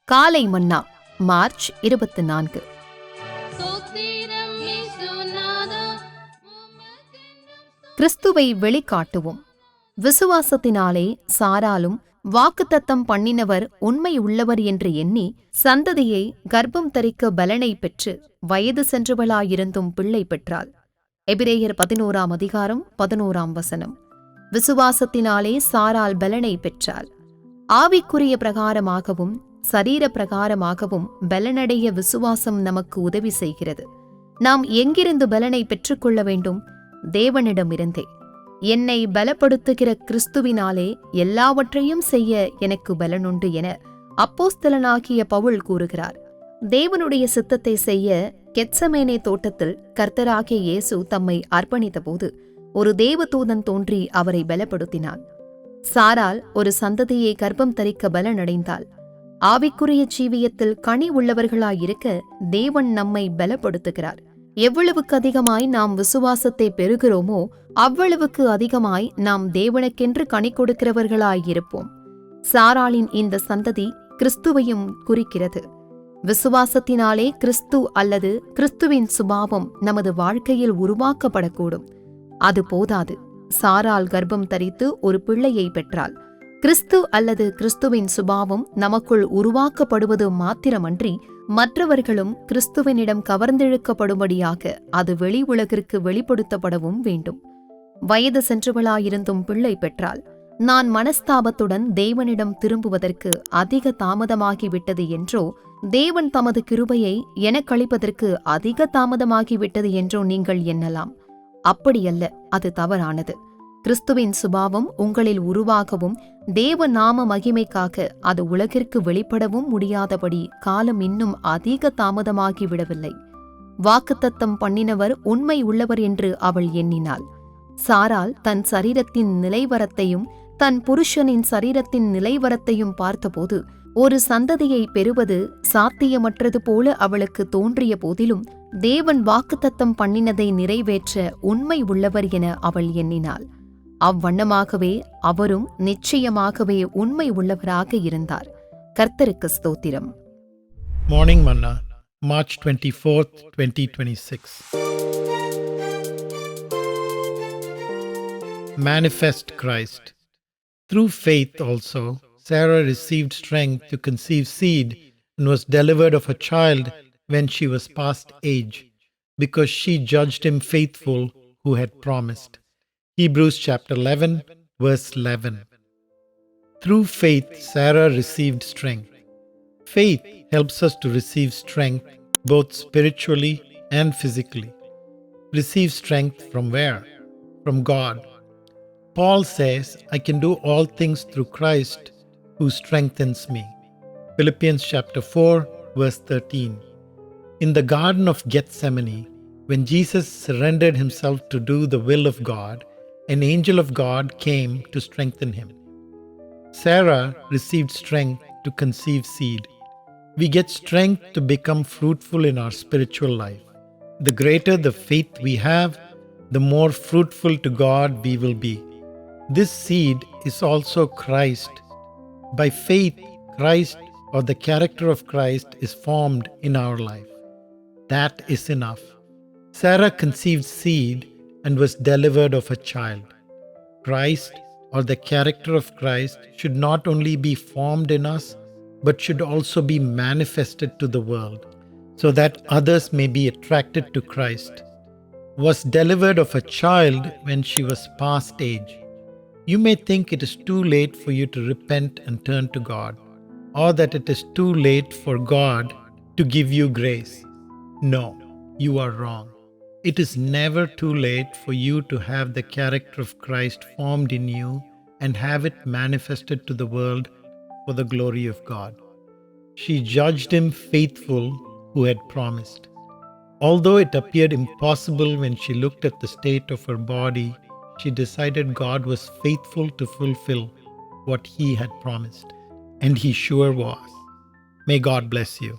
காலை மன்னா மார்ச் 24. கிறிஸ்துவை வெளிக்காட்டுவோம். விசுவாசத்தினாலே சாராலும் வாக்குத்தத்தம் பண்ணினவர் உண்மை உள்ளவர் என்று எண்ணி சந்ததியை கர்ப்பம் தரிக்க பலனை பெற்று வயது சென்றவளாயிருந்தும் பிள்ளை பெற்றாள். எபிரேயர் 11:11. விசுவாசத்தினாலே சாரால் பலனை பெற்றாள். ஆவிக்குரிய பிரகாரமாகவும் சரீர பிரகாரமாகவும் பலனடைய விசுவாசம் நமக்கு உதவி செய்கிறது. நாம் எங்கிருந்து பலனை பெற்றுக்கொள்ள வேண்டும்? தேவனிடமிருந்தே. என்னை பலப்படுத்துகிற கிறிஸ்துவினாலே எல்லாவற்றையும் செய்ய எனக்கு பலனுண்டு என அப்போஸ்தலனாகிய பவுல் கூறுகிறார். தேவனுடைய சித்தத்தை செய்ய கெத்சமேனே தோட்டத்தில் கர்த்தராகிய இயேசு தம்மை அர்ப்பணித்தபோது ஒரு தேவதூதன் தோன்றி அவரை பலப்படுத்தினான். சாரால் ஒரு சந்ததியை கர்ப்பம் தரிக்க பலனடைந்தாள். ஆவிக்குரிய ஜீவியத்தில் கனி உள்ளவர்களாயிருக்க தேவன் நம்மை பலப்படுத்துகிறார். எவ்வளவுக்கு அதிகமாய் நாம் விசுவாசத்தை பெறுகிறோமோ அவ்வளவுக்கு அதிகமாய் நாம் தேவனுக்கென்று கனி கொடுக்கிறவர்களாயிருப்போம். சாராளின் இந்த சந்ததி கிறிஸ்துவையும் குறிக்கிறது. விசுவாசத்தினாலே கிறிஸ்து அல்லது கிறிஸ்துவின் சுபாவம் நமது வாழ்க்கையில் உருவாக்கப்படக்கூடும். அது போதாது. சாராள் கர்ப்பம் தரித்து ஒரு பிள்ளையை பெற்றாள். கிறிஸ்து அல்லது கிறிஸ்துவின் சுபாவம் நமக்குள் உருவாக்கப்படுவது மாத்திரமன்றி மற்றவர்களும் கிறிஸ்துவனிடம் கவர்ந்திழுக்கப்படும்படியாக அது வெளி உலகிற்கு வெளிப்படுத்தப்படவும் வேண்டும். வயது சென்றவளாயிருந்தும் பிள்ளை பெற்றாள். நான் மனஸ்தாபத்துடன் தேவனிடம் திரும்புவதற்கு அதிக தாமதமாகிவிட்டது என்றோ, தேவன் தமது கிருபையை எனக்களிப்பதற்கு அதிக தாமதமாகிவிட்டது என்றோ நீங்கள் எண்ணலாம். அப்படியல்ல, அது தவறானது. கிறிஸ்துவின் சுபாவம் உங்களில் உருவாகவும் தேவ நாம மகிமைக்காக அது உலகிற்கு வெளிப்படவும் முடியாதபடி காலம் இன்னும் அதிக தாமதமாகிவிடவில்லை. வாக்குத்தத்தம் பண்ணினவர் உண்மை உள்ளவர் என்று அவள் எண்ணினாள். சாராள் தன் சரீரத்தின் நிலைவரத்தையும் தன் புருஷனின் சரீரத்தின் நிலைவரத்தையும் பார்த்தபோது ஒரு சந்ததியை பெறுவது சாத்தியமற்றது போல அவளுக்கு தோன்றிய போதிலும் தேவன் வாக்குத்தத்தம் பண்ணினதை நிறைவேற்ற உண்மை உள்ளவர் என அவள் எண்ணினாள். அவ்வண்ணமாகவே அவரும் நிச்சயமாகவே உண்மை உள்ளவராக இருந்தார். கர்த்தருக்கு ஸ்தோத்திரம். Morning Manna, March 24th, 2026. Manifest Christ. Through faith also, Sarah received strength to conceive seed and was delivered of a child when she was past age, because she judged him faithful who had promised. Hebrews chapter 11, verse 11. Through faith, Sarah received strength. Faith helps us to receive strength both spiritually and physically. Receive strength from where? From God. Paul says, I can do all things through Christ who strengthens me. Philippians chapter 4, verse 13. In the Garden of Gethsemane, when Jesus surrendered himself to do the will of God, an angel of God came to strengthen him. Sarah received strength to conceive seed. We get strength to become fruitful in our spiritual life. The greater the faith we have, the more fruitful to God we will be. This seed is also Christ. By faith, Christ or the character of Christ is formed in our life. That is enough. Sarah conceived seed and was delivered of a child. Christ or the character of Christ should not only be formed in us, but should also be manifested to the world, so that others may be attracted to Christ. Was delivered of a child when she was past age. You may think it is too late for you to repent and turn to God, or that it is too late for God to give you grace. No, you are wrong. It is never too late for you to have the character of Christ formed in you and have it manifested to the world for the glory of God. She judged him faithful who had promised. Although it appeared impossible when she looked at the state of her body, she decided God was faithful to fulfill what he had promised. And he sure was. May God bless you.